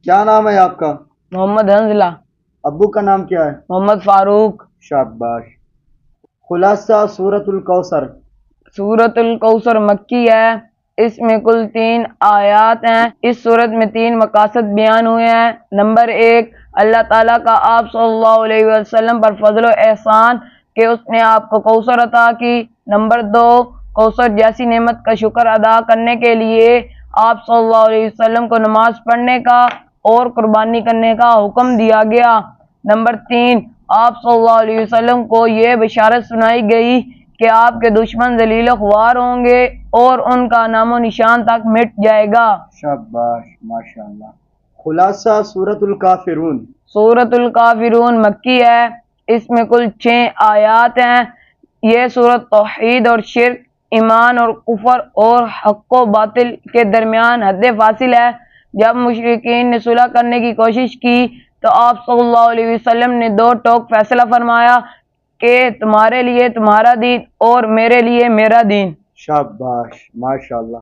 کیا نام ہے آپ کا؟ محمد حنزلہ۔ ابو کا نام کیا ہے؟ محمد فاروق۔ شاباش۔ خلاصہ سورۃ الکوثر۔ سورۃ الکوثر مکی ہے، اس میں کل 3 آیات ہیں۔ اس سورت میں 3 مقاصد بیان ہوئے ہیں۔ نمبر 1، اللہ تعالیٰ کا آپ صلی اللہ علیہ وسلم پر فضل و احسان کہ اس نے آپ کو کوثر عطا کی۔ نمبر 2، کوثر جیسی نعمت کا شکر ادا کرنے کے لیے آپ صلی اللہ علیہ وسلم کو نماز پڑھنے کا اور قربانی کرنے کا حکم دیا گیا۔ نمبر 3، آپ صلی اللہ علیہ وسلم کو یہ بشارت سنائی گئی کہ آپ کے دشمن ذلیل و خوار ہوں گے اور ان کا نام و نشان تک مٹ جائے گا۔ شاباش، ماشاءاللہ۔ خلاصہ سورۃ الکافرون۔ سورۃ الکافرون مکی ہے، اس میں کل 6 آیات ہیں۔ یہ سورت توحید اور شرک، ایمان اور کفر اور حق و باطل کے درمیان حد فاصل ہے۔ جب مشرکین نے صلح کرنے کی کوشش کی تو آپ صلی اللہ علیہ وسلم نے 2 ٹوک فیصلہ فرمایا کہ تمہارے لیے تمہارا دین اور میرے لیے میرا دین۔ شاباش، ماشاءاللہ۔